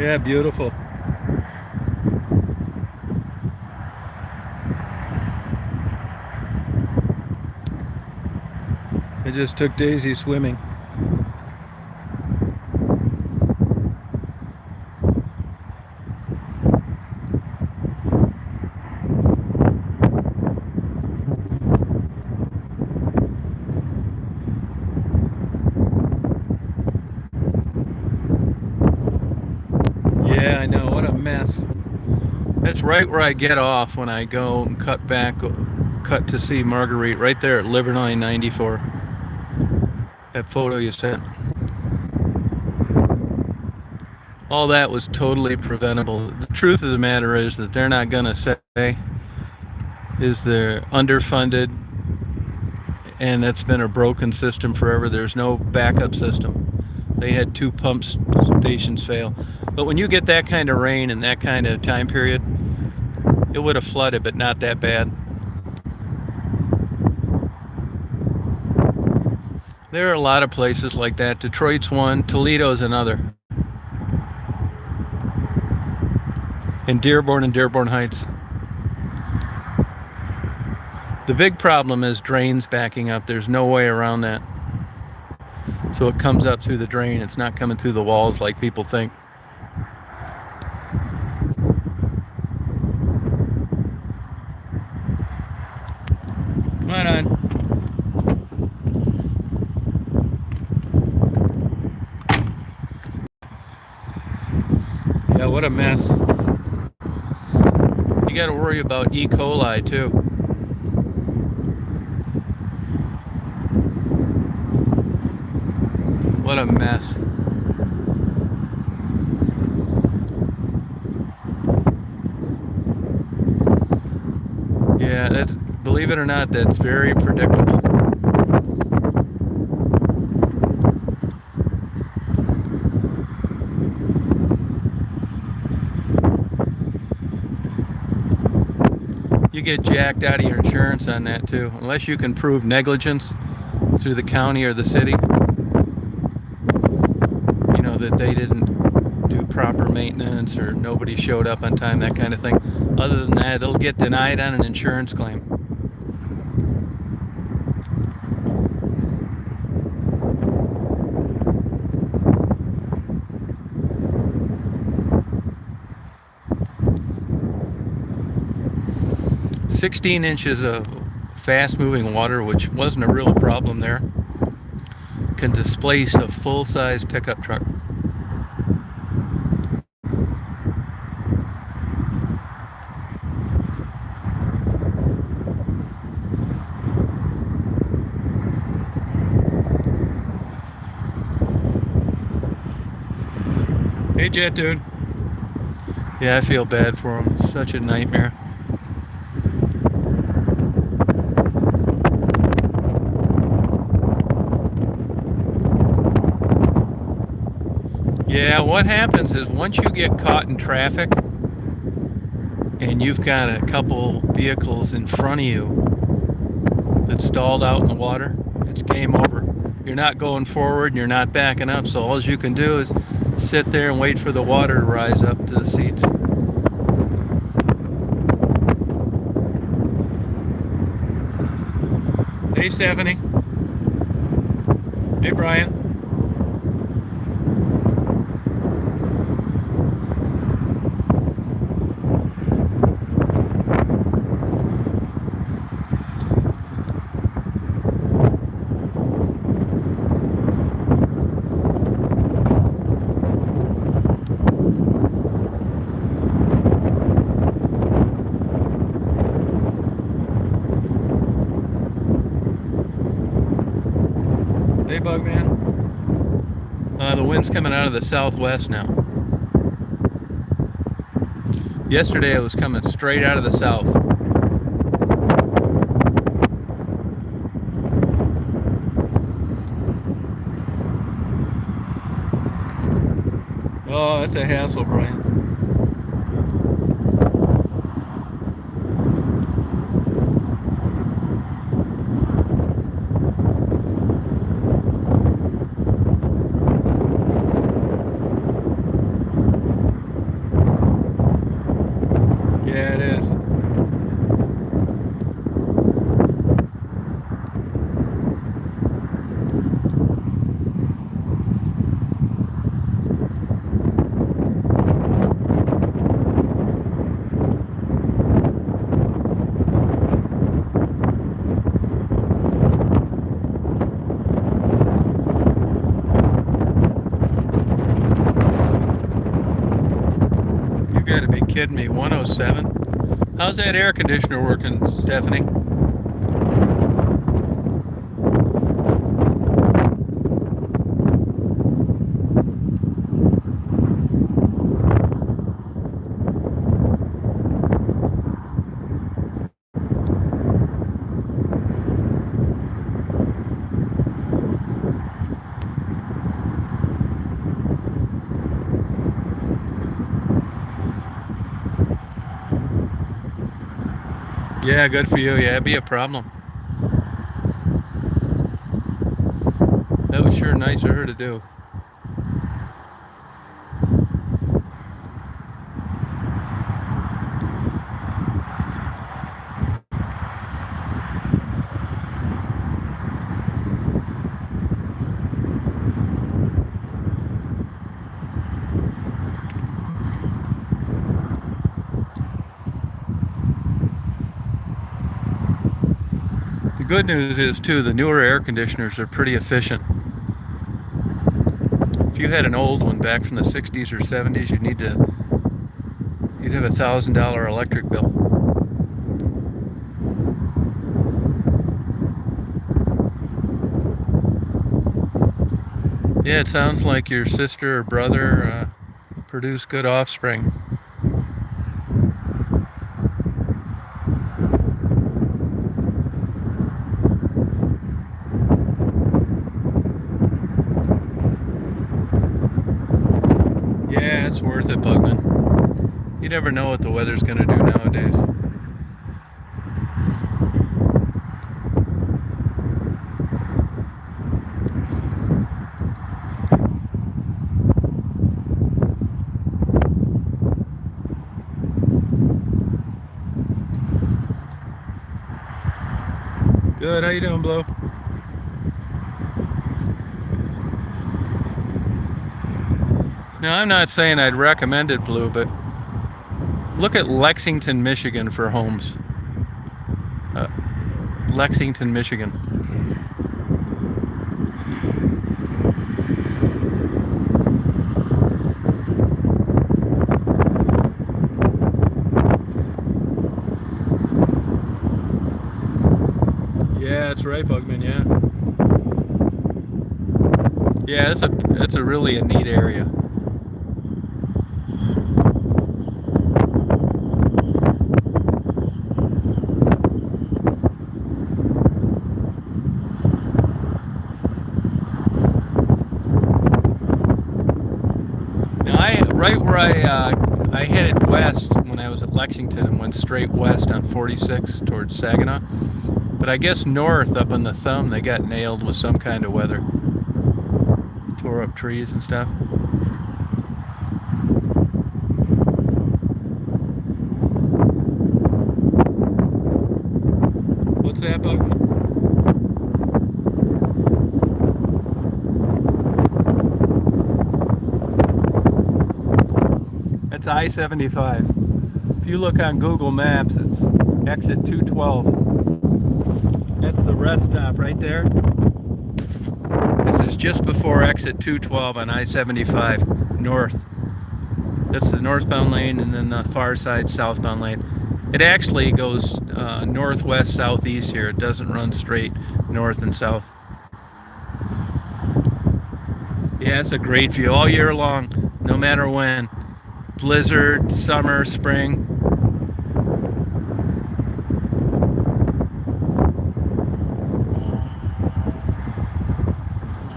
Yeah, beautiful. I just took Daisy swimming. Yeah, I know. What a mess. That's right where I get off when I go and cut to see Marguerite, right there at Livernois 94. That photo you sent. All that was totally preventable. The truth of the matter is that they're not going to say is they're underfunded and that's been a broken system forever. There's no backup system. They had two pump stations fail. But when you get that kind of rain and that kind of time period, it would have flooded, but not that bad. There are a lot of places like that. Detroit's one, Toledo's another. And Dearborn Heights. The big problem is drains backing up. There's no way around that. So it comes up through the drain. It's not coming through the walls like people think. Right on. Yeah, what a mess. You got to worry about E. coli too. What a mess. Yeah, that's, believe it or not, that's very predictable. You get jacked out of your insurance on that too, unless you can prove negligence through the county or the city. You know, that they didn't do proper maintenance or nobody showed up on time, that kind of thing. Other than that, it'll get denied on an insurance claim. "16 inches of fast-moving water, which wasn't a real problem there, can displace a full-size pickup truck." Hey, Jet Dude. Yeah, I feel bad for him. It's such a nightmare. Yeah, what happens is once you get caught in traffic and you've got a couple vehicles in front of you that's stalled out in the water, it's game over. You're not going forward and you're not backing up, so all you can do is sit there and wait for the water to rise up to the seats. Hey, Stephanie. Hey, Brian. Hey, Bugman. The wind's coming out of the southwest now. Yesterday it was coming straight out of the south. Oh, that's a hassle, Brian. Are you kidding me? 107? How's that air conditioner working, Stephanie? Yeah, good for you. Yeah, it'd be a problem. That was sure nice of her to do. The good news is, too, the newer air conditioners are pretty efficient. If you had an old one back from the 60s or 70s, you'd have $1,000 electric bill. Yeah, it sounds like your sister or brother produced good offspring. Yeah, it's worth it, Bugman. You never know what the weather's going to do nowadays. Good, how you doing, Blue? Now, I'm not saying I'd recommend it, Blue, but look at Lexington, Michigan for homes. Lexington, Michigan. Yeah, that's right, Bugman, yeah. Yeah, that's a really a neat area. Now, right where I headed west when I was at Lexington and went straight west on 46 towards Saginaw. But I guess north up on the thumb they got nailed with some kind of weather. Tore up trees and stuff. What's that, Bugman? That's I-75. If you look on Google Maps, it's exit 212. That's the rest stop right there. This is just before exit 212 on I-75 north. That's the northbound lane, and then the far side southbound lane. It actually goes northwest, southeast here. It doesn't run straight north and south. Yeah, it's a great view all year long, no matter when. Blizzard, summer, spring.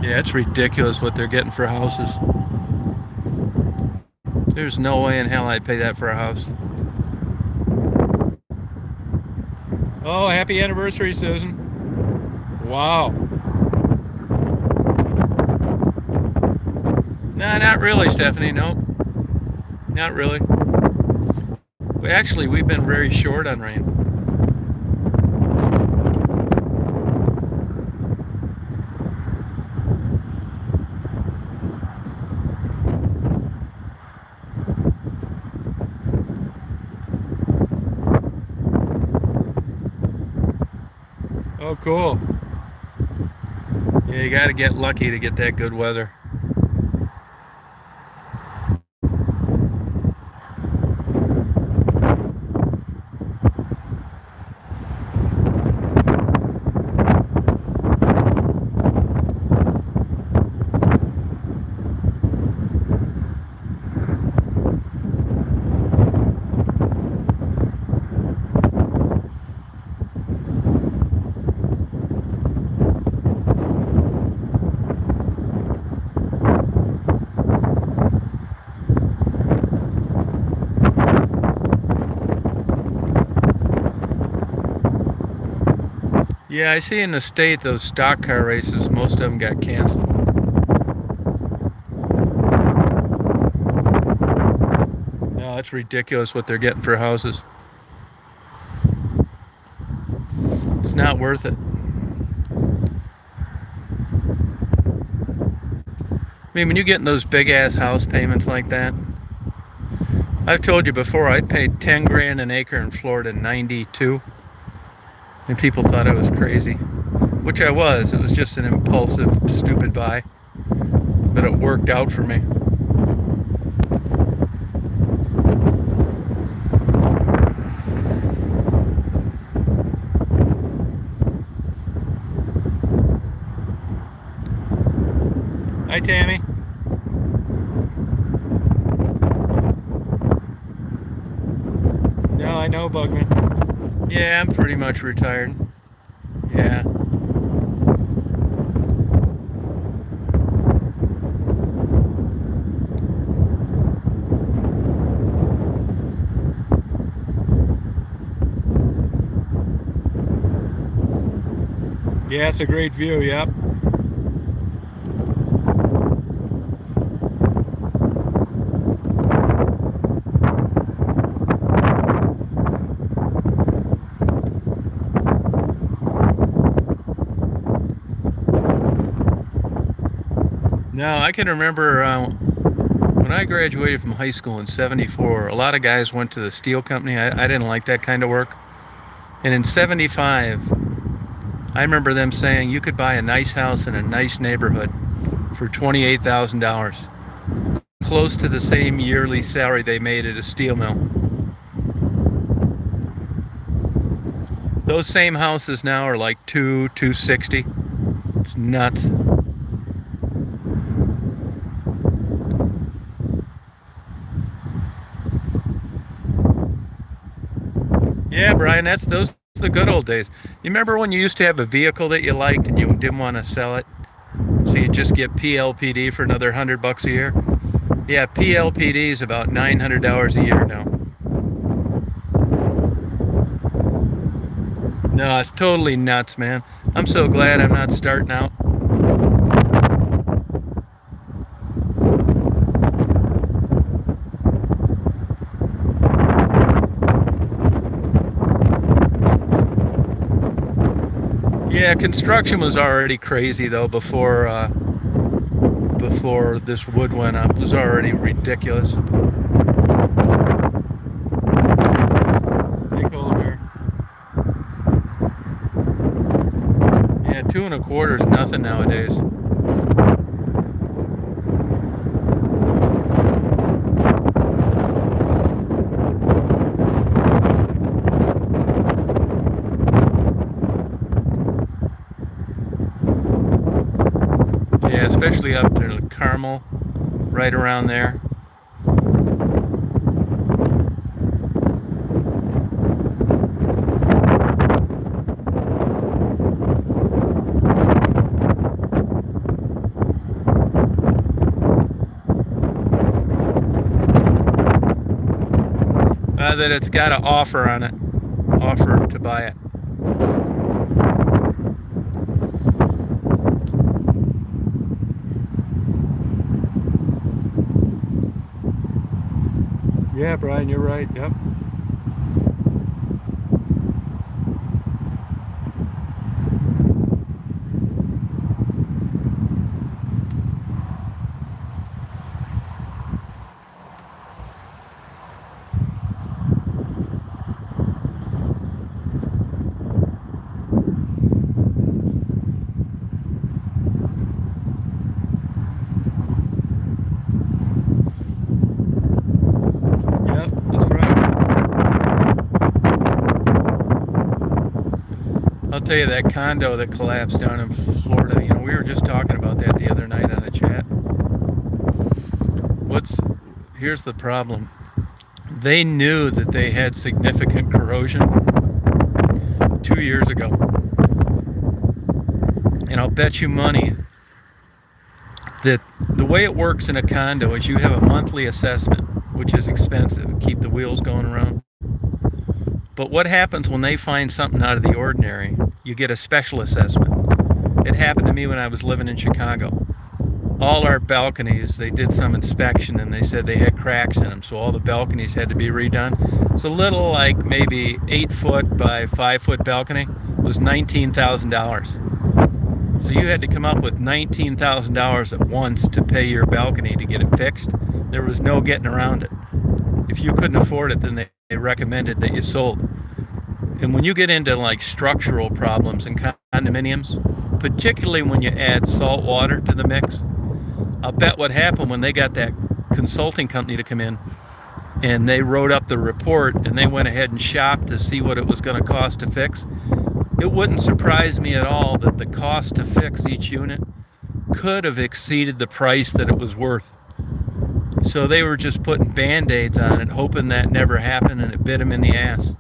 Yeah, it's ridiculous what they're getting for houses. There's no way in hell I'd pay that for a house. Oh, happy anniversary, Susan. Wow. Nah, not really, Stephanie. Nope. Not really. We've been very short on rain. Oh, cool. Yeah, you got to get lucky to get that good weather. Yeah, I see in the state those stock car races, most of them got canceled. No, it's ridiculous what they're getting for houses. It's not worth it. I mean, when you get in those big ass house payments like that, I've told you before, I paid 10 grand an acre in Florida in 92, and people thought I was crazy, which I was. It was just an impulsive, stupid buy, but it worked out for me. Hi, Tammy. No, I know, Bugman. Yeah, I'm pretty much retired. Yeah. Yeah, it's a great view, yep. No, I can remember when I graduated from high school in '74, a lot of guys went to the steel company. I didn't like that kind of work. And in '75, I remember them saying you could buy a nice house in a nice neighborhood for $28,000, close to the same yearly salary they made at a steel mill. Those same houses now are like 260. It's nuts. Yeah, Brian, that's those are the good old days. You remember when you used to have a vehicle that you liked and you didn't want to sell it, so you just get PLPD for another $100 a year? Yeah, PLPD is about $900 a year now. No, it's totally nuts, man. I'm so glad I'm not starting out. Yeah, construction was already crazy though before this wood went up. It was already ridiculous. Hey, Cola Bear. Yeah, 2.25 is nothing nowadays. Yeah, especially up there, Carmel, right around there. That it's got an offer on it, offer to buy it. Yeah, Brian, you're right. Yep. Yep, that's right. I'll tell you that condo that collapsed down in Florida. You know, we were just talking about that the other night on a chat. What's Here's the problem. They knew that they had significant corrosion 2 years ago. And I'll bet you money that the way it works in a condo is you have a monthly assessment, which is expensive, keep the wheels going around. But what happens when they find something out of the ordinary? You get a special assessment. It happened to me when I was living in Chicago. All our balconies, they did some inspection and they said they had cracks in them, so all the balconies had to be redone. It's a little like maybe 8 foot by 5 foot balcony. It was $19,000. So you had to come up with $19,000 at once to pay your balcony to get it fixed. There was no getting around it. If you couldn't afford it, then they recommended that you sold. And when you get into like structural problems in condominiums, particularly when you add salt water to the mix, I'll bet what happened when they got that consulting company to come in and they wrote up the report and they went ahead and shopped to see what it was going to cost to fix. It wouldn't surprise me at all that the cost to fix each unit could have exceeded the price that it was worth. So they were just putting band-aids on it, hoping that never happened, and it bit them in the ass.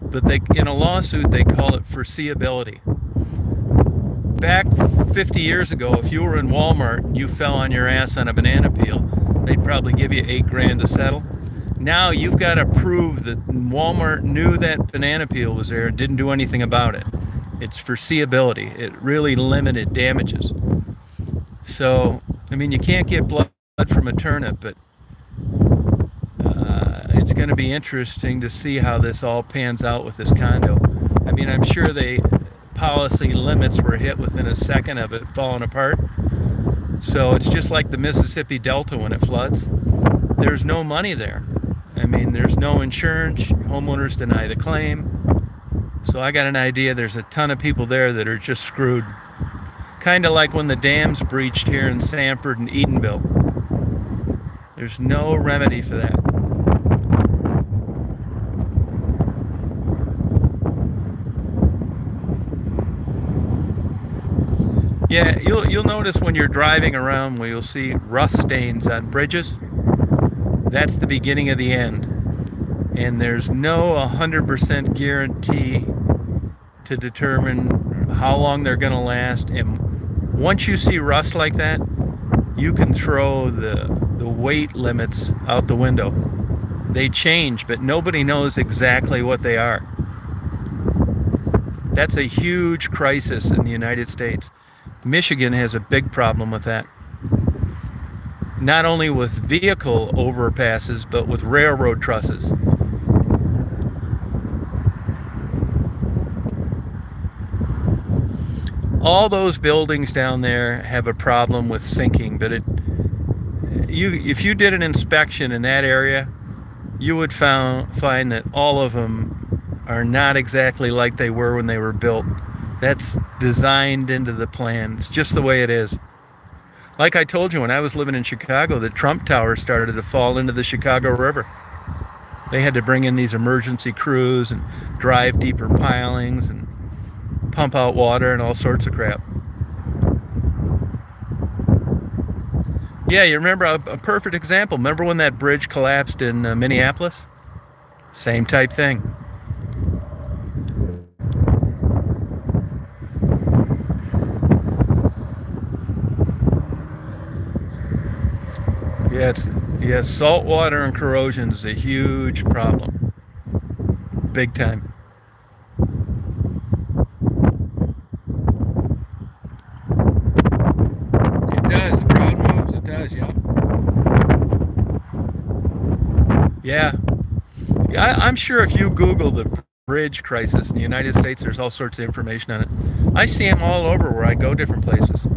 But in a lawsuit, they call it foreseeability. Back 50 years ago, if you were in Walmart and you fell on your ass on a banana peel, they'd probably give you $8,000 to settle. Now you've got to prove that Walmart knew that banana peel was there and didn't do anything about it. It's foreseeability. It really limited damages. So, I mean, you can't get blood from a turnip, but it's going to be interesting to see how this all pans out with this condo. I mean, I'm sure policy limits were hit within a second of it falling apart. So it's just like the Mississippi Delta when it floods. There's no money there. I mean, there's no insurance. Homeowners deny the claim. So I got an idea there's a ton of people there that are just screwed. Kind of like when the dams breached here in Sanford and Edenville. There's no remedy for that. Yeah, you'll notice when you're driving around where you'll see rust stains on bridges. That's the beginning of the end. And there's no 100% guarantee to determine how long they're going to last. And once you see rust like that, you can throw the weight limits out the window. They change, but nobody knows exactly what they are. That's a huge crisis in the United States. Michigan has a big problem with that. Not only with vehicle overpasses, but with railroad trusses. All those buildings down there have a problem with sinking, but if you did an inspection in that area, you would find that all of them are not exactly like they were when they were built. That's designed into the plan. It's just the way it is. Like I told you, when I was living in Chicago, the Trump Tower started to fall into the Chicago River. They had to bring in these emergency crews and drive deeper pilings and pump out water and all sorts of crap. Yeah, you remember a perfect example. Remember when that bridge collapsed in Minneapolis? Same type thing. Yeah, salt water and corrosion is a huge problem. Big time. It does. The ground moves. It does, yeah. Yeah, I'm sure if you Google the bridge crisis in the United States, there's all sorts of information on it. I see them all over where I go different places.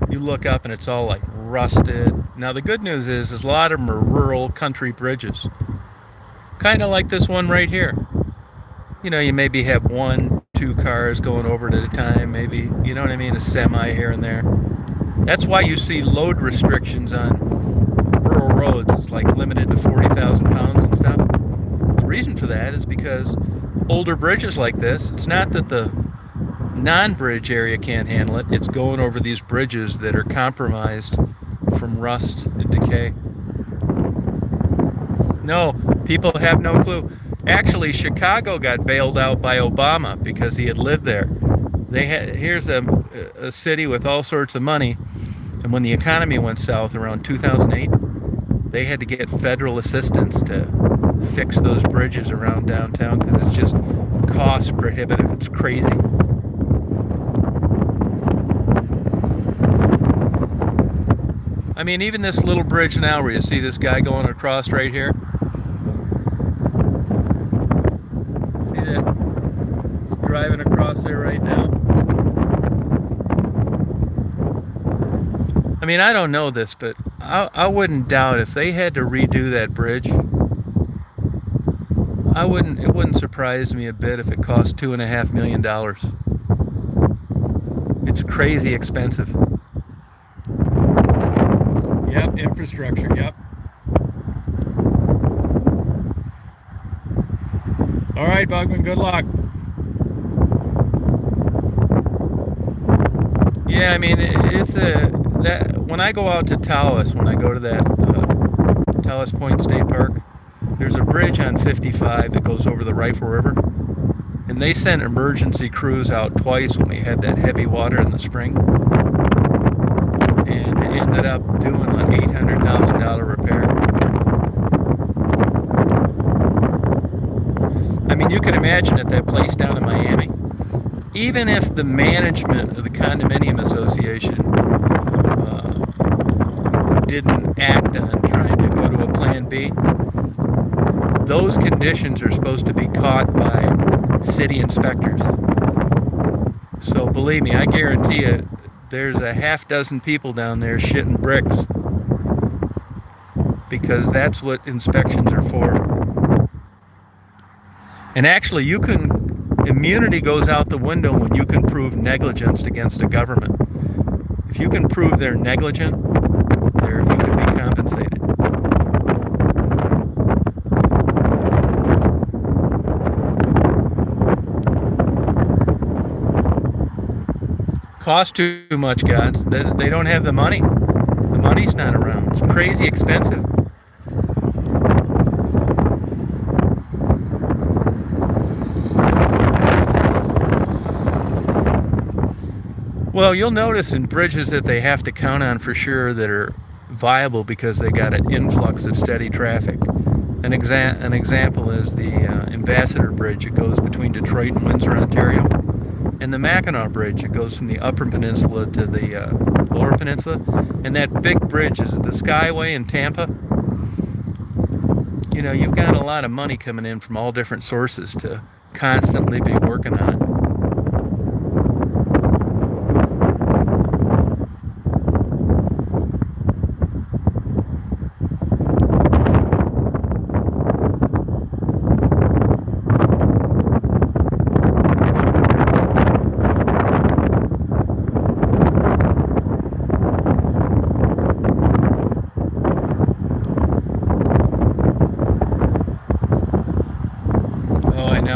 You look up and it's all like rusted. Now the good news is a lot of them are rural country bridges. Kind of like this one right here. You know, you maybe have 1-2 cars going over it at a time, maybe, you know what I mean, a semi here and there. That's why you see load restrictions on rural roads. It's like limited to 40,000 pounds and stuff. The reason for that is because older bridges like this, it's not that the non-bridge area can't handle it, it's going over these bridges that are compromised from rust and decay. No, people have no clue. Actually, Chicago got bailed out by Obama because he had lived there. Here's a city with all sorts of money, and when the economy went south around 2008, they had to get federal assistance to fix those bridges around downtown because it's just cost prohibitive. It's crazy. I mean, even this little bridge now where you see this guy going across right here. See that? He's driving across there right now. I mean, I don't know this, but I wouldn't doubt if they had to redo that bridge. It wouldn't surprise me a bit if it cost $2.5 million. It's crazy expensive. Yep, infrastructure, yep. All right, Bugman, good luck. Yeah, I mean, when I go out to Taos, when I go to that Taos Point State Park, there's a bridge on 55 that goes over the Rifle River. And they sent emergency crews out twice when we had that heavy water in the spring. And it ended up doing an $800,000 repair. I mean, you can imagine at that place down in Miami, even if the management of the condominium association didn't act on trying to go to a plan B, those conditions are supposed to be caught by city inspectors. So believe me, I guarantee you, there's a half dozen people down there shitting bricks because that's what inspections are for. And actually, immunity goes out the window when you can prove negligence against a government. If you can prove they're negligent, you can be compensated. Cost too much, guys. They don't have the money. The money's not around. It's crazy expensive. Well, you'll notice in bridges that they have to count on for sure that are viable because they got an influx of steady traffic. An example is the Ambassador Bridge. It goes between Detroit and Windsor, Ontario. And the Mackinac Bridge. It goes from the Upper Peninsula to the Lower Peninsula. And that big bridge is the Skyway in Tampa. You know, you've got a lot of money coming in from all different sources to constantly be working on it.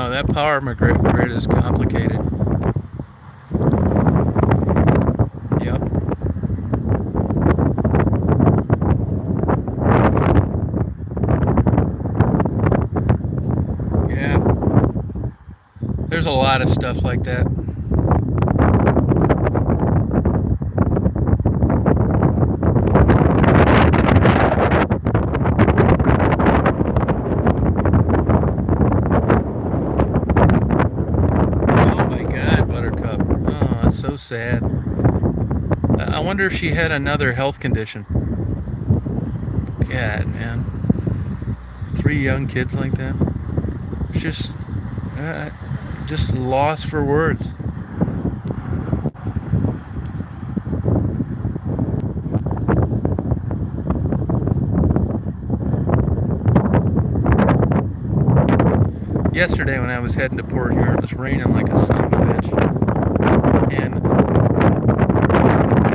That power grid is complicated. Yep. Yeah. There's a lot of stuff like that. Sad. I wonder if she had another health condition. God, man. 3 young kids like that. It's just lost for words. Yesterday when I was heading to Port Huron, it was raining like a son of a bitch. And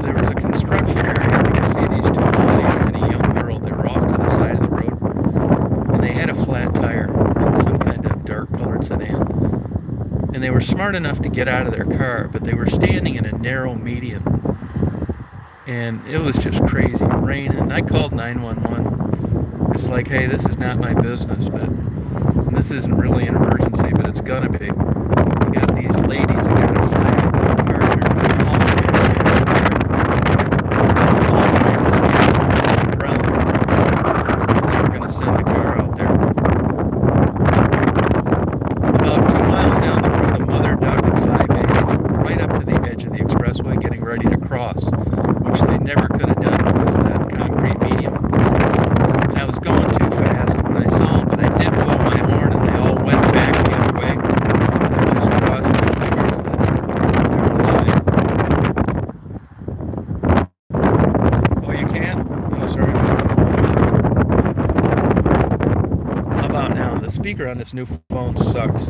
there was a construction area, and you could see these 2 old ladies and a young girl. They were off to the side of the road, and they had a flat tire and some kind of dark-colored sedan. And they were smart enough to get out of their car, but they were standing in a narrow median, and it was just crazy, raining. I called 911. It's like, hey, this is not my business, but this isn't really an emergency, but it's gonna be. You got these ladies that got a flat. get across, which they never could have done because of that concrete medium. And I was going too fast when I saw them, but I did blow my horn and they all went back the other way. And I just crossed my fingers that they were alive. Oh, you can? Oh, sorry. How about now? The speaker on this new phone sucks.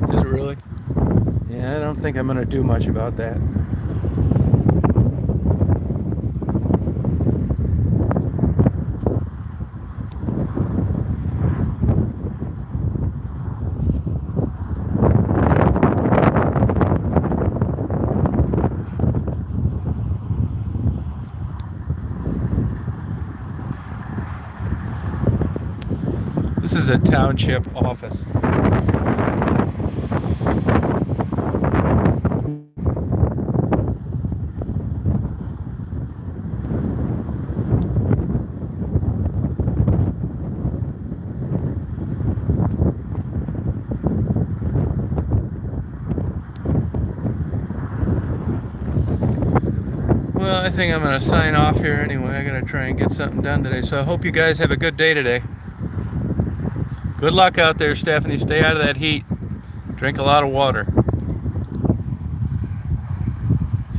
Is it really? Yeah, I don't think I'm going to do much about that. This is a township office. Well, I think I'm going to sign off here anyway. I got to try and get something done today. So I hope you guys have a good day today. Good luck out there, Stephanie. Stay out of that heat. Drink a lot of water.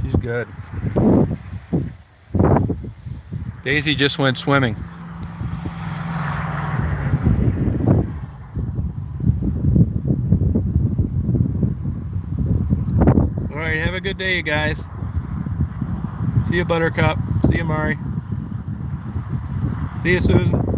She's good. Daisy just went swimming. All right, have a good day, you guys. See you, Buttercup. See you, Mari. See you, Susan.